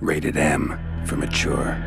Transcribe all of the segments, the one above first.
Rated M for mature.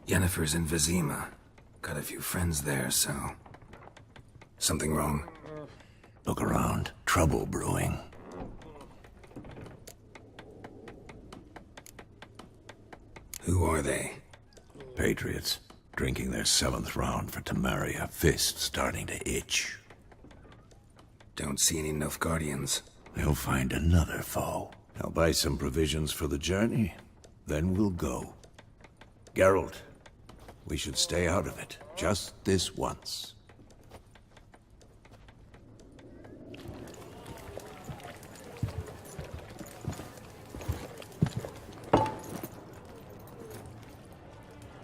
Yennefer's in Vizima. Got a few friends there, so... Something wrong? Look around. Trouble brewing. Who are they? Patriots. Drinking their 7th round for Temeria. Fist starting to itch. Don't see any Nilfgaardians. They'll find another foe. I'll buy some provisions for the journey. Then we'll go. Geralt, we should stay out of it. Just this once.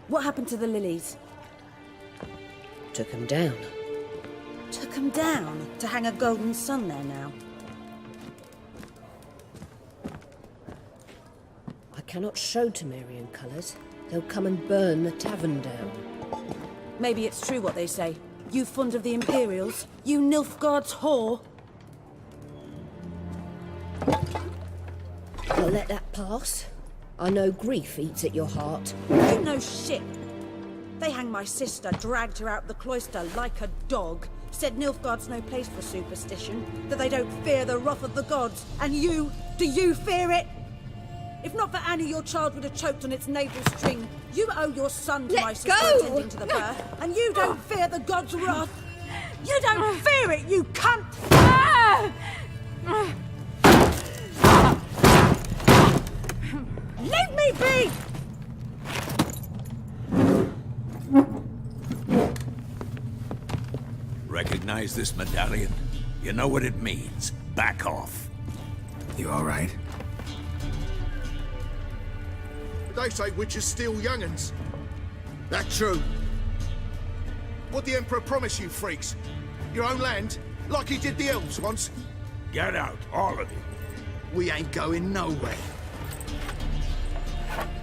What happened to the lilies? Took him down. Took 'em down to hang a golden sun there now. I cannot show Temerian colours. They'll come and burn the tavern down. Maybe it's true what they say. You fond of the Imperials? You Nilfgaard's whore? I'll let that pass. I know grief eats at your heart. You know shit. They hanged my sister, dragged her out the cloister like a dog. Said Nilfgaard's no place for superstition, that they don't fear the wrath of the gods. And you, do you fear it? If not for Annie, your child would have choked on its navel string. You owe your son to my sister attending to the birth, and you don't fear the gods' wrath. You don't fear it, you cunt! Leave me be! Recognize this medallion? You know what it means. Back off. You alright? They say witches steal young'uns. That true? What'd the Emperor promise you, freaks? Your own land? Like he did the elves once? Get out, all of you. We ain't going nowhere.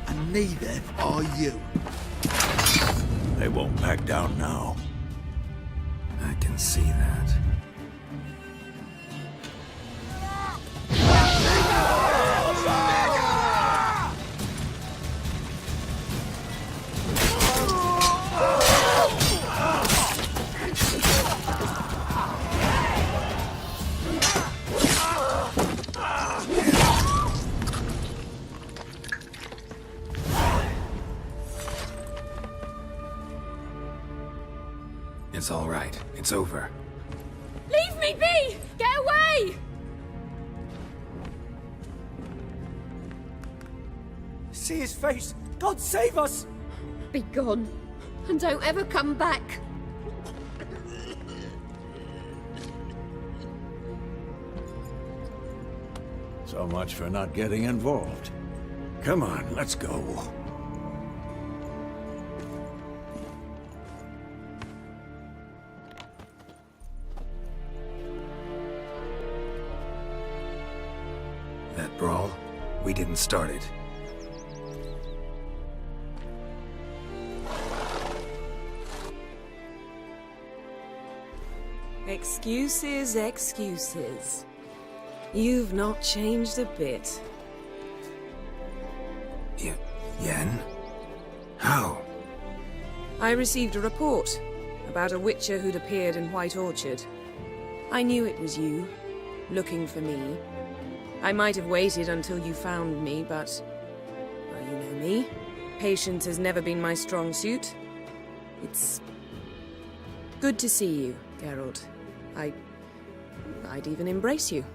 And neither are you. They won't back down now. I can see that. It's all right. It's over. Leave me be! Get away! See his face! God save us! Be gone, and don't ever come back. So much for not getting involved. Come on, let's go. That brawl, we didn't start it. Excuses, excuses. You've not changed a bit. Yen? How? I received a report about a witcher who'd appeared in White Orchard. I knew it was you, looking for me. I might have waited until you found me, but... well, you know me. Patience has never been my strong suit. It's... good to see you, Geralt. I'd even embrace you.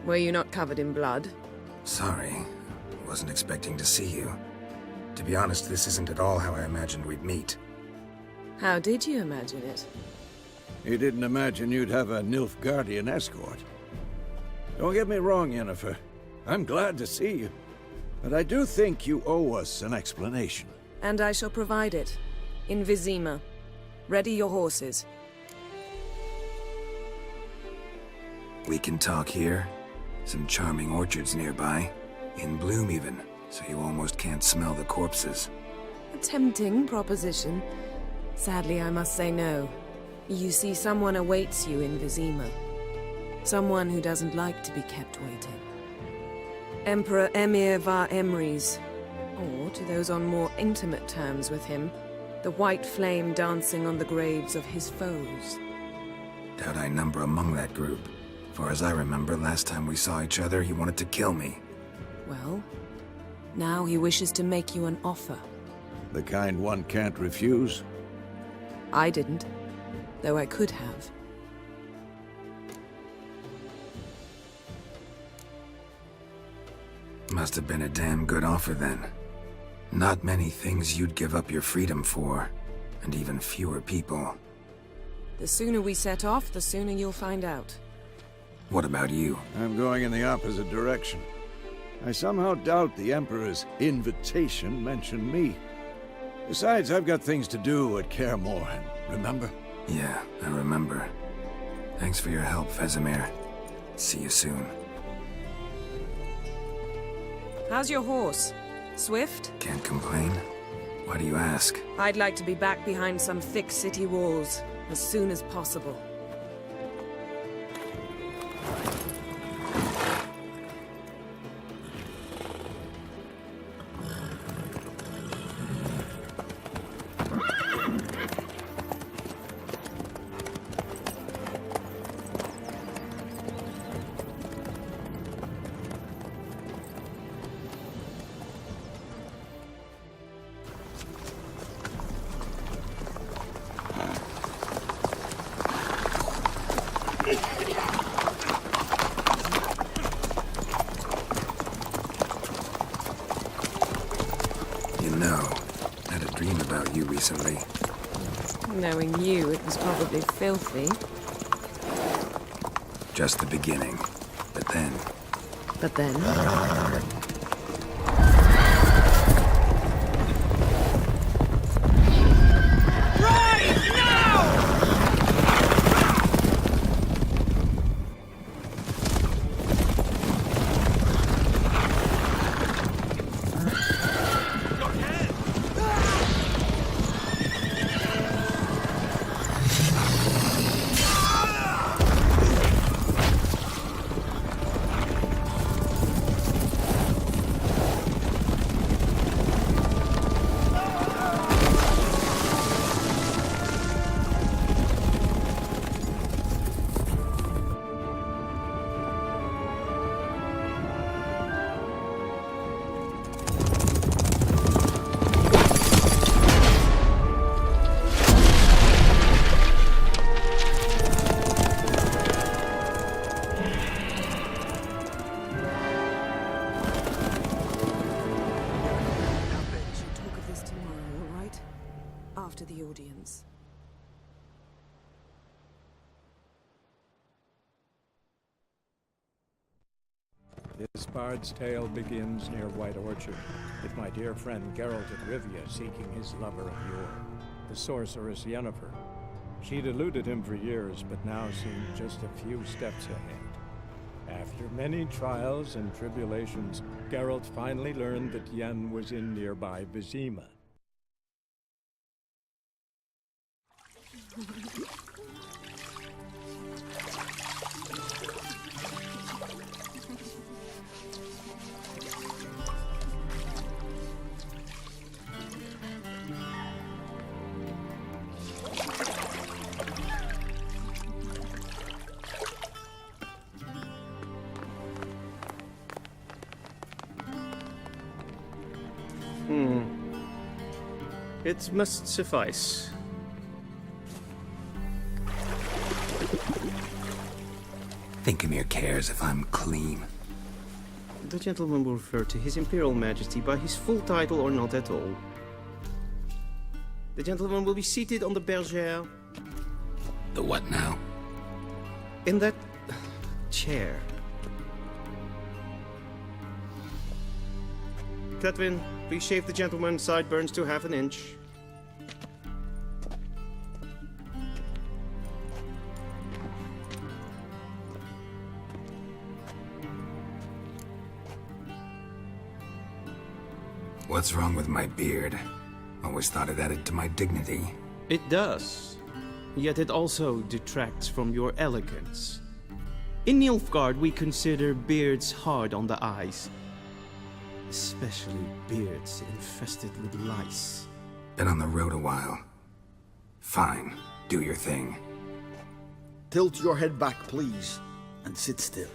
Were you not covered in blood? Sorry. Wasn't expecting to see you. To be honest, this isn't at all how I imagined we'd meet. How did you imagine it? You didn't imagine you'd have a Nilfgaardian escort. Don't get me wrong, Yennefer. I'm glad to see you. But I do think you owe us an explanation. And I shall provide it. In Vizima. Ready your horses. We can talk here. Some charming orchards nearby. In bloom even, so you almost can't smell the corpses. A tempting proposition. Sadly, I must say no. You see, someone awaits you in Vizima. Someone who doesn't like to be kept waiting. Emperor Emir var Emrys. Or, to those on more intimate terms with him, the white flame dancing on the graves of his foes. Doubt I number among that group. For as I remember, last time we saw each other, he wanted to kill me. Well, now he wishes to make you an offer. The kind one can't refuse? I didn't, though I could have. Must have been a damn good offer then. Not many things you'd give up your freedom for, and even fewer people. The sooner we set off, the sooner you'll find out. What about you? I'm going in the opposite direction. I somehow doubt the Emperor's invitation mentioned me. Besides, I've got things to do at Kaer Morhen, remember? Yeah, I remember. Thanks for your help, Vesemir. See you soon. How's your horse? Swift? Can't complain. Why do you ask? I'd like to be back behind some thick city walls as soon as possible. Recently. Knowing you, it was probably filthy. Just the beginning. But then... But then? After the audience. This bard's tale begins near White Orchard, with my dear friend Geralt of Rivia seeking his lover of yore, the sorceress Yennefer. She'd eluded him for years, but now seemed just a few steps ahead. After many trials and tribulations, Geralt finally learned that Yen was in nearby Vizima. It must suffice. Thinkemere cares if I'm clean. The gentleman will refer to His Imperial Majesty by his full title or not at all. The gentleman will be seated on the bergère. The what now? In that chair. Catwin, please shave the gentleman's sideburns to half an inch. What's wrong with my beard? Always thought it added to my dignity. It does. Yet it also detracts from your elegance. In Nilfgaard, we consider beards hard on the eyes. Especially beards infested with lice. Been on the road a while. Fine, do your thing. Tilt your head back, please, and sit still.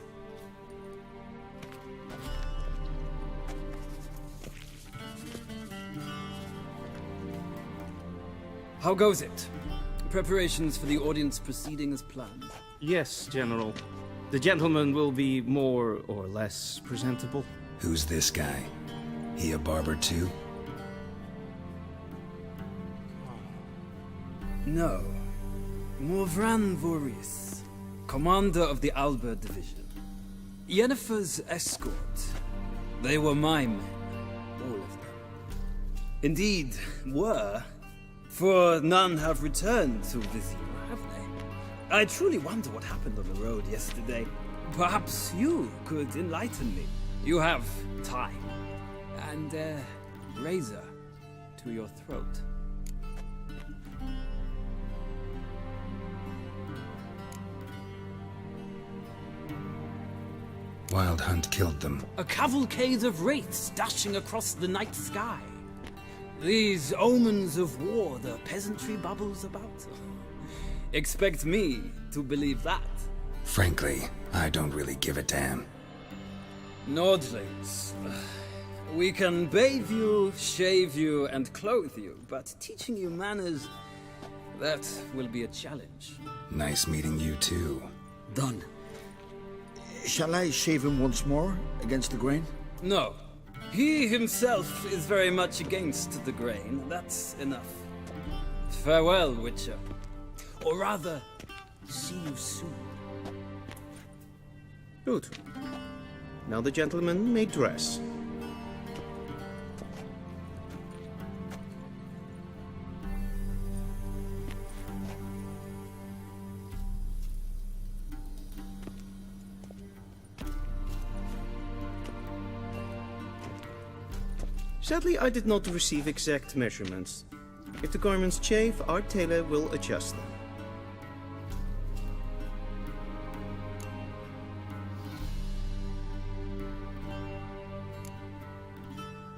How goes it? Preparations for the audience proceeding as planned? Yes, General. The gentleman will be more or less presentable. Who's this guy? He a barber too? No. Morvran Vorius, commander of the Alba Division. Yennefer's escort. They were my men, all of them. Indeed, were. For none have returned to Vizir, have they? I truly wonder what happened on the road yesterday. Perhaps you could enlighten me. You have time. And a razor to your throat. Wild Hunt killed them. A cavalcade of wraiths dashing across the night sky. These omens of war the peasantry bubbles about. Expect me to believe that. Frankly, I don't really give a damn. Nordlings. We can bathe you, shave you, and clothe you, but teaching you manners, that will be a challenge. Nice meeting you too. Done. Shall I shave him once more, against the grain? No. He himself is very much against the grain. That's enough. Farewell, Witcher. Or rather, see you soon. Good. Now the gentleman may dress. Sadly, I did not receive exact measurements. If the garments chafe, our tailor will adjust them.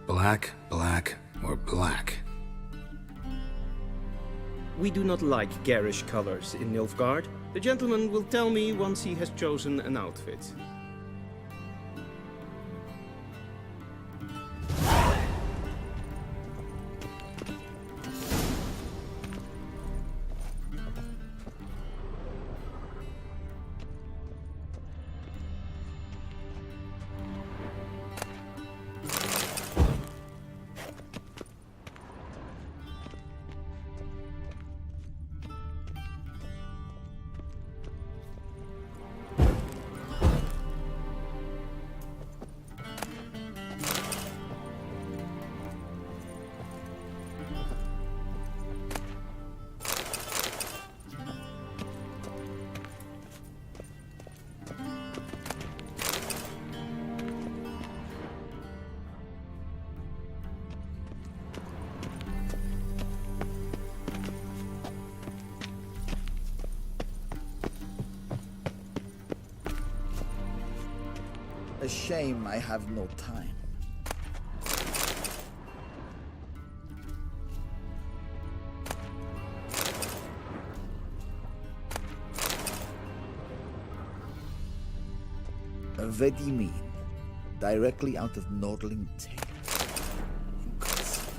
Black, black, or black? We do not like garish colors in Nilfgaard. The gentleman will tell me once he has chosen an outfit. A shame I have no time. Vedimine, directly out of Nordling Tale. Inconceivable.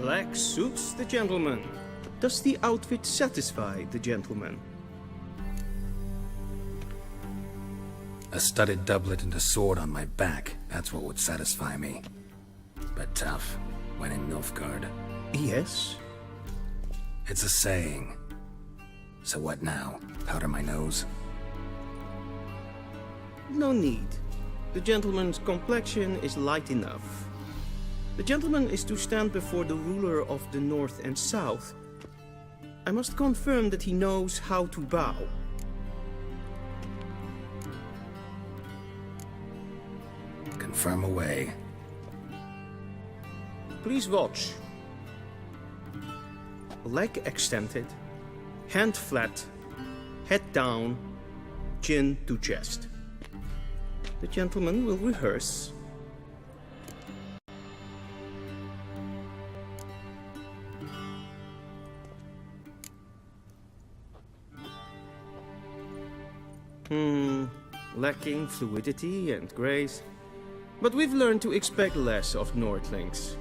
Black suits the gentleman. Does the outfit satisfy the gentleman? A studded doublet and a sword on my back, that's what would satisfy me. But tough, when in Nilfgaard. Yes. It's a saying. So what now? Powder my nose? No need. The gentleman's complexion is light enough. The gentleman is to stand before the ruler of the North and South. I must confirm that he knows how to bow. Confirm away. Please watch. Leg extended, hand flat, head down, chin to chest. The gentleman will rehearse. Lacking fluidity and grace. But we've learned to expect less of Nordlings.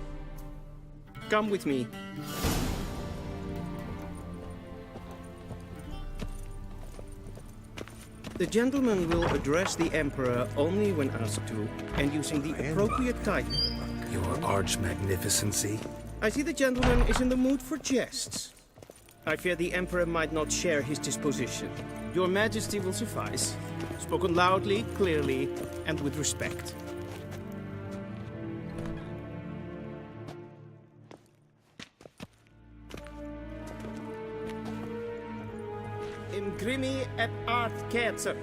Come with me. The gentleman will address the Emperor only when asked to, and using the appropriate title. Your arch-magnificency? I see the gentleman is in the mood for jests. I fear the Emperor might not share his disposition. Your Majesty will suffice. Spoken loudly, clearly, and with respect. Imgrimi eb art ketzer.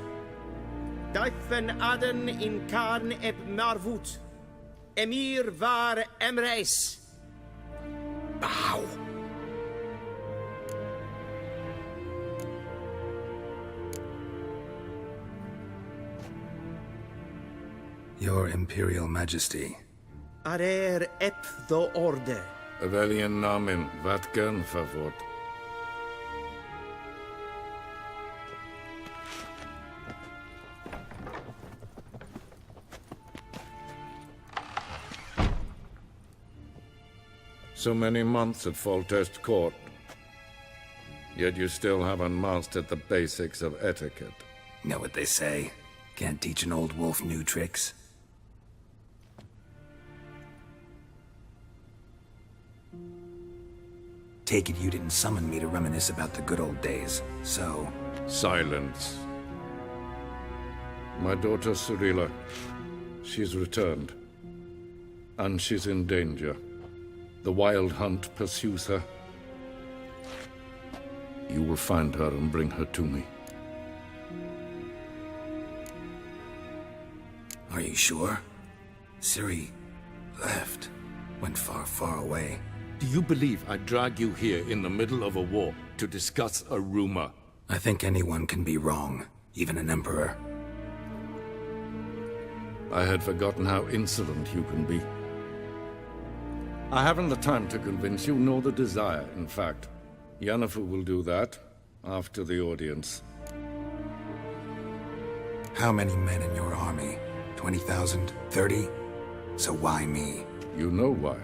Duifen aden in karn eb marvoet. Emir var emreis. Bow! Your Imperial Majesty. Arer ep the orde. Weljen namen Vatkan favort. So many months at Foltest Court. Yet you still haven't mastered the basics of etiquette. Know what they say? Can't teach an old wolf new tricks. Take it you didn't summon me to reminisce about the good old days, so... Silence. My daughter Cyrilla, she's returned. And she's in danger. The Wild Hunt pursues her. You will find her and bring her to me. Are you sure? Ciri left. Went far, far away. Do you believe I'd drag you here in the middle of a war to discuss a rumor? I think anyone can be wrong, even an emperor. I had forgotten how insolent you can be. I haven't the time to convince you, nor the desire, in fact. Yennefer will do that after the audience. How many men in your army? 20,000? 30? So why me? You know why.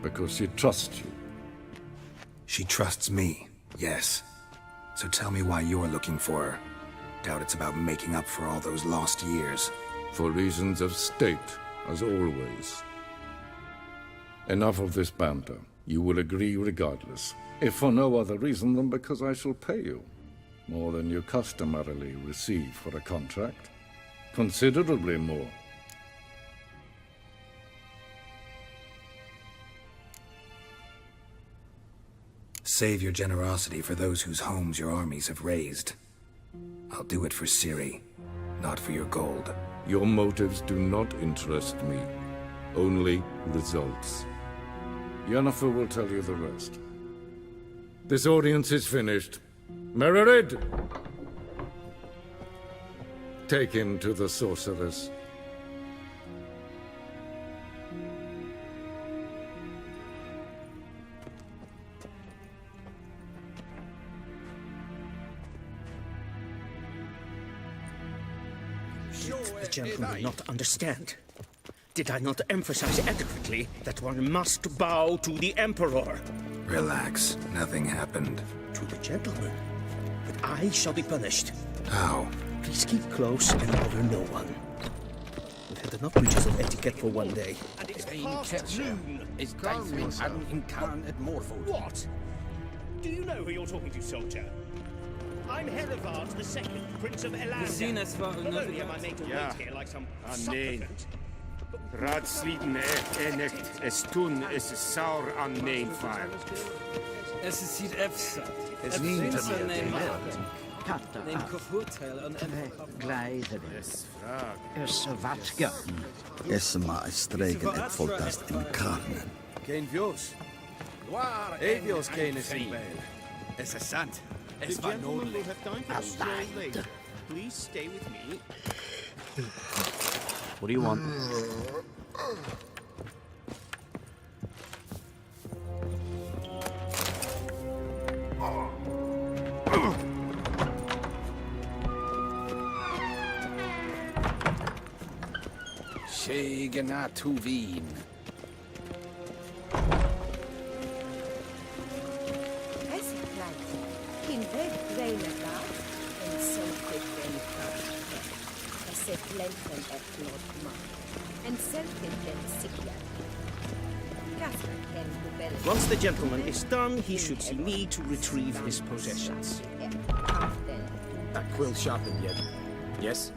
Because she trusts you. She trusts me, yes. So tell me why you're looking for her. Doubt it's about making up for all those lost years. For reasons of state, as always. Enough of this banter. You will agree regardless. If for no other reason than because I shall pay you. More than you customarily receive for a contract. Considerably more. Save your generosity for those whose homes your armies have razed. I'll do it for Ciri, not for your gold. Your motives do not interest me. Only results. Yennefer will tell you the rest. This audience is finished. Mererid! Take him to the sorceress. The gentleman will not understand. Did I not emphasize adequately that one must bow to the Emperor? Relax. Nothing happened. To the gentleman. But I shall be punished. How? Please keep close and bother no one. We've had enough breaches of etiquette for one day. And it's past noon. What? Do you know who you're talking to, soldier? I'm Herivard II, Prince of Elan. Zenith war Not only am I made to wait here like some supplicant, Raadsliden nicht, es tun, es ist sauer an neem fire. Es is hier efsat. Es niet Neem Gleider is vatga. Es maar streken het voltast in karnen. Geen vioos. Evios geen is in bij. Es is sant. Es war nodig. Please stay with me. What do you want? Shegena Tuvin. Once the gentleman is done, he should see me to retrieve his possessions. That quill sharpened yet? Yes?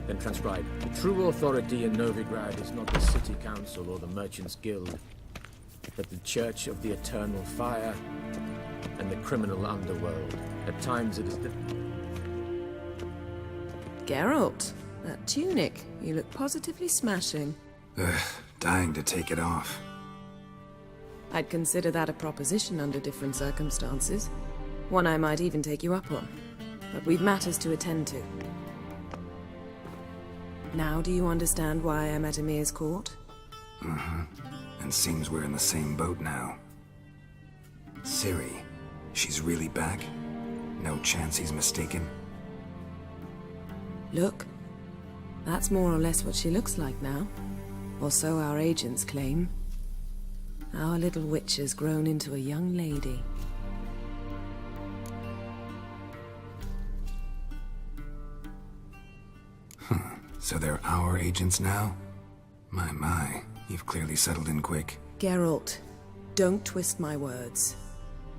Then transcribe. True authority in Novigrad is not the city council or the merchants' guild, but the Church of the Eternal Fire and the criminal underworld. At times it is the... Geralt, that tunic. You look positively smashing. Ugh, dying to take it off. I'd consider that a proposition under different circumstances. One I might even take you up on. But we've matters to attend to. Now do you understand why I'm at Emir's court? Mm-hmm. And seems we're in the same boat now. Ciri, she's really back? No chance he's mistaken? Look. That's more or less what she looks like now. Or so our agents claim. Our little witch has grown into a young lady. So they're our agents now? My, you've clearly settled in quick. Geralt, don't twist my words.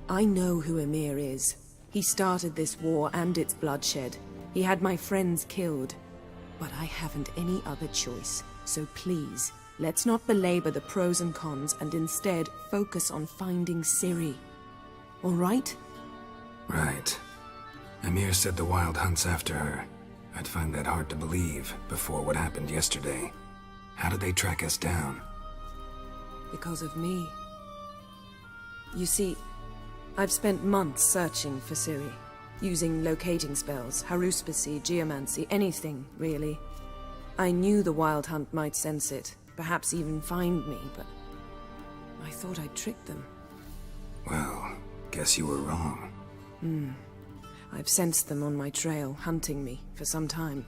I know who Emir is. He started this war and its bloodshed. He had my friends killed. But I haven't any other choice. So please, let's not belabor the pros and cons and instead focus on finding Ciri. All right? Right. Emir said the Wild Hunt's after her. I'd find that hard to believe before what happened yesterday. How did they track us down? Because of me. You see, I've spent months searching for Ciri. Using locating spells, haruspicy, geomancy, anything, really. I knew the Wild Hunt might sense it, perhaps even find me, but I thought I'd tricked them. Well, guess you were wrong. I've sensed them on my trail, hunting me, for some time.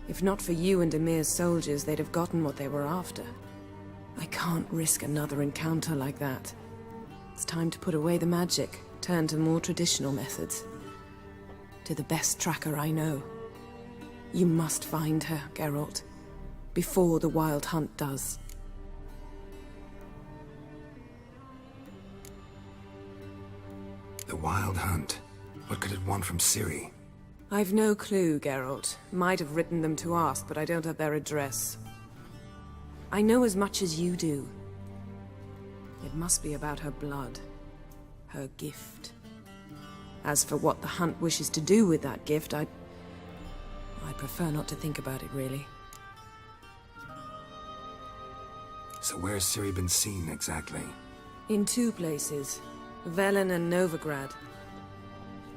If not for you and Emir's soldiers, they'd have gotten what they were after. I can't risk another encounter like that. It's time to put away the magic, turn to more traditional methods. To the best tracker I know. You must find her, Geralt. Before the Wild Hunt does. The Wild Hunt? What could it want from Ciri? I've no clue, Geralt. Might have written them to ask, but I don't have their address. I know as much as you do. It must be about her blood. Her gift. As for what the Hunt wishes to do with that gift, I prefer not to think about it, really. So where's Ciri been seen, exactly? In two places. Velen and Novigrad.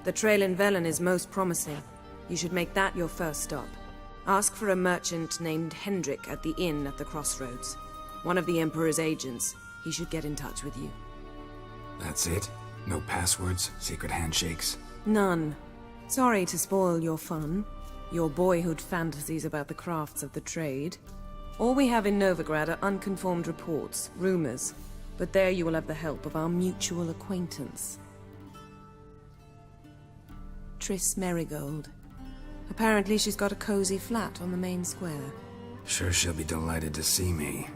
The trail in Velen is most promising. You should make that your first stop. Ask for a merchant named Hendrik at the inn at the crossroads. One of the Emperor's agents. He should get in touch with you. That's it? No passwords, secret handshakes? None. Sorry to spoil your fun. Your boyhood fantasies about the crafts of the trade. All we have in Novigrad are unconformed reports, rumors. But there you will have the help of our mutual acquaintance. Triss Merigold. Apparently she's got a cozy flat on the main square. Sure she'll be delighted to see me.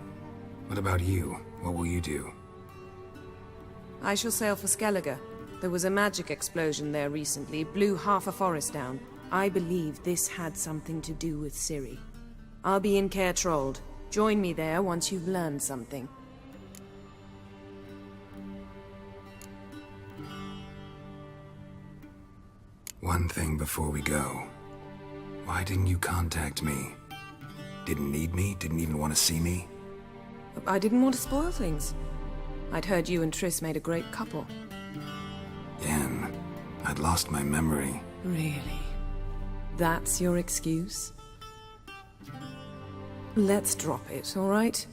What about you? What will you do? I shall sail for Skellige. There was a magic explosion there recently, blew half a forest down. I believe this had something to do with Ciri. I'll be in Caer Trold. Join me there once you've learned something. One thing before we go. Why didn't you contact me? Didn't need me? Didn't even want to see me? I didn't want to spoil things. I'd heard you and Triss made a great couple. Yen, I'd lost my memory. Really? That's your excuse? Let's drop it, all right?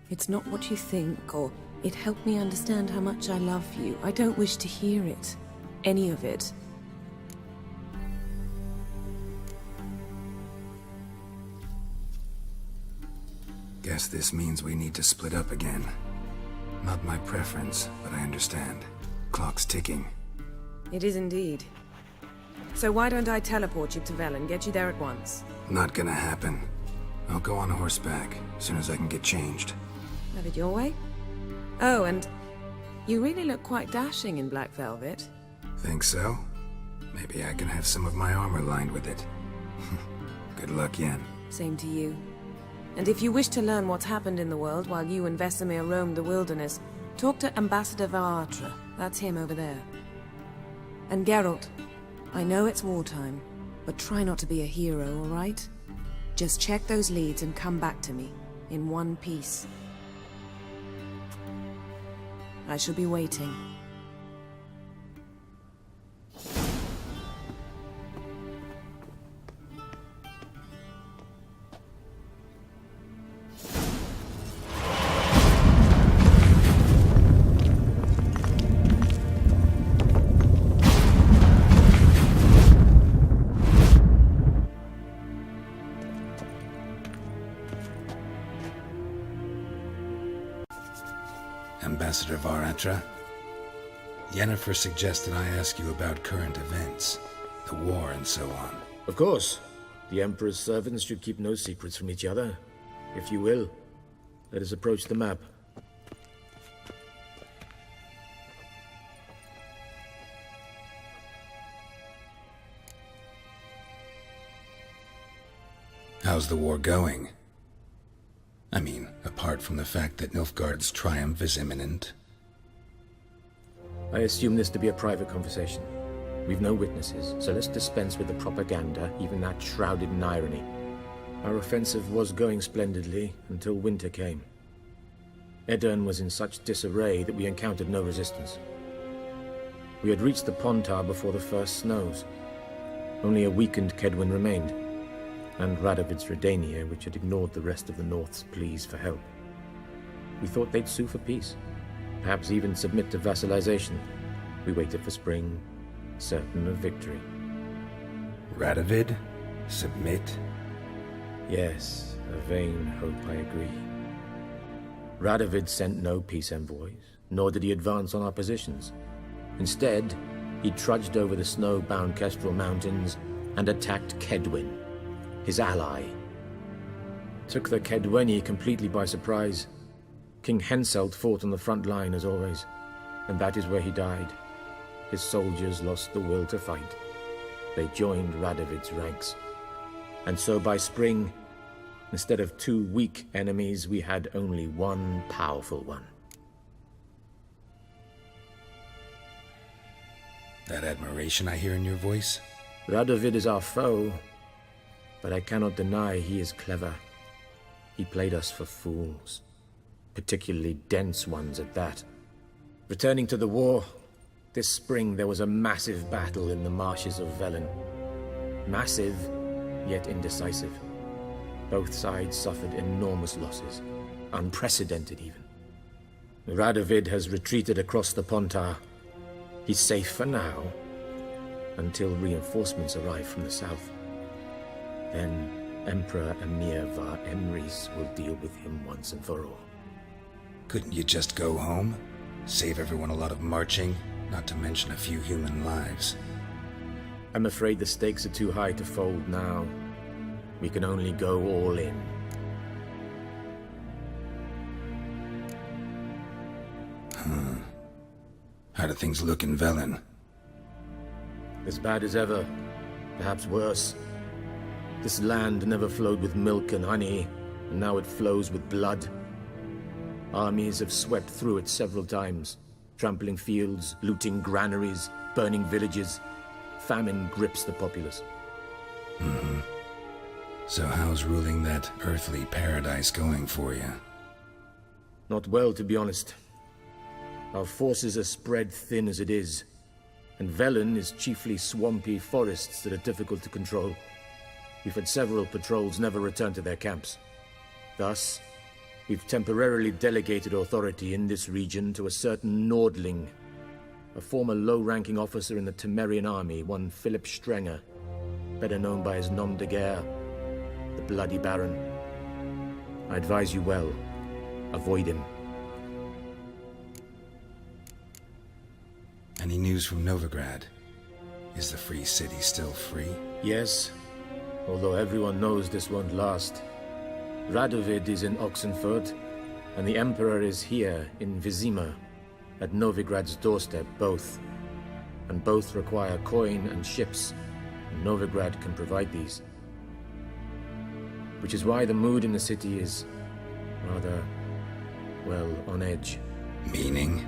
It's not what you think, or it helped me understand how much I love you. I don't wish to hear it. Any of it. Guess this means we need to split up again. Not my preference, but I understand. Clock's ticking. It is indeed. So why don't I teleport you to Velen, get you there at once? Not gonna happen. I'll go on horseback, as soon as I can get changed. Have it your way? Oh, and you really look quite dashing in black velvet. Think so? Maybe I can have some of my armor lined with it. Good luck, Yen. Same to you. And if you wish to learn what's happened in the world while you and Vesemir roamed the wilderness, talk to Ambassador Varatra. That's him over there. And Geralt, I know it's wartime, but try not to be a hero, all right? Just check those leads and come back to me, in one piece. I shall be waiting. Ambassador Varatra, Yennefer suggested I ask you about current events, the war and so on. Of course. The Emperor's servants should keep no secrets from each other. If you will, let us approach the map. How's the war going? I mean, apart from the fact that Nilfgaard's triumph is imminent. I assume this to be a private conversation. We've no witnesses, so let's dispense with the propaganda, even that shrouded in irony. Our offensive was going splendidly until winter came. Edirn was in such disarray that we encountered no resistance. We had reached the Pontar before the first snows. Only a weakened Kedwin remained, and Radovid's Redania, which had ignored the rest of the North's pleas for help. We thought they'd sue for peace, perhaps even submit to vassalization. We waited for spring, certain of victory. Radovid? Submit? Yes, a vain hope, I agree. Radovid sent no peace envoys, nor did he advance on our positions. Instead, he trudged over the snow-bound Kestrel Mountains and attacked Kedwin, his ally. Took the Kedweni completely by surprise. King Henselt fought on the front line as always, and that is where he died. His soldiers lost the will to fight. They joined Radovid's ranks. And so by spring, instead of 2 weak enemies, we had only one powerful one. That admiration I hear in your voice? Radovid is our foe, but I cannot deny he is clever. He played us for fools, particularly dense ones at that. Returning to the war, this spring there was a massive battle in the marshes of Velen. Massive, yet indecisive. Both sides suffered enormous losses, unprecedented even. Radovid has retreated across the Pontar. He's safe for now, until reinforcements arrive from the south. Then Emperor Emir var Emrys will deal with him once and for all. Couldn't you just go home? Save everyone a lot of marching, not to mention a few human lives. I'm afraid the stakes are too high to fold now. We can only go all in. How do things look in Velen? As bad as ever, perhaps worse. This land never flowed with milk and honey, and now it flows with blood. Armies have swept through it several times, trampling fields, looting granaries, burning villages. Famine grips the populace. So how's ruling that earthly paradise going for you? Not well, to be honest. Our forces are spread thin as it is, and Velen is chiefly swampy forests that are difficult to control. We've had several patrols never return to their camps. Thus, we've temporarily delegated authority in this region to a certain Nordling, a former low-ranking officer in the Temerian army, one Philip Strenger, better known by his nom de guerre, the Bloody Baron. I advise you well, avoid him. Any news from Novigrad? Is the free city still free? Yes, although everyone knows this won't last. Radovid is in Oxenfurt, and the Emperor is here in Vizima, at Novigrad's doorstep, both. And both require coin and ships, and Novigrad can provide these. Which is why the mood in the city is rather, well, on edge. Meaning?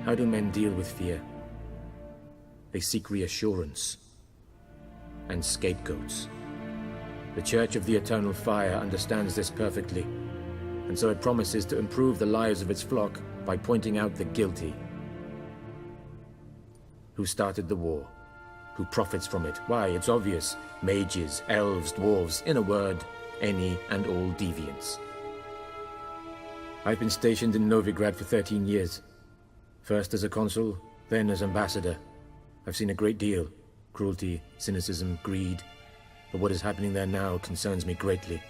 How do men deal with fear? They seek reassurance and scapegoats. The Church of the Eternal Fire understands this perfectly, and so it promises to improve the lives of its flock by pointing out the guilty. Who started the war? Who profits from it? Why, it's obvious. Mages, elves, dwarves, in a word, any and all deviants. I've been stationed in Novigrad for 13 years. First as a consul, then as ambassador. I've seen a great deal. Cruelty, cynicism, greed. But what is happening there now concerns me greatly.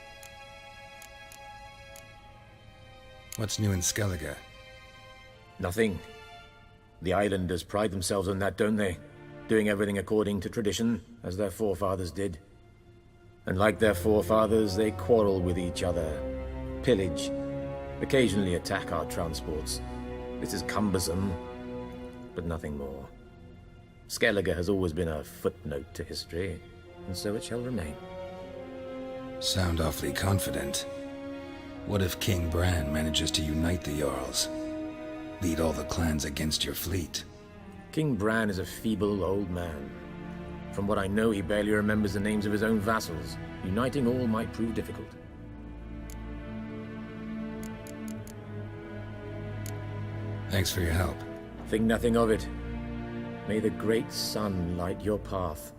What's new in Skellige? Nothing. The islanders pride themselves on that, don't they? Doing everything according to tradition, as their forefathers did. And like their forefathers, they quarrel with each other, pillage, occasionally attack our transports. This is cumbersome, but nothing more. Skellige has always been a footnote to history, and so it shall remain. Sound awfully confident. What if King Bran manages to unite the Jarls? Lead all the clans against your fleet? King Bran is a feeble old man. From what I know, he barely remembers the names of his own vassals. Uniting all might prove difficult. Thanks for your help. Think nothing of it. May the great sun light your path.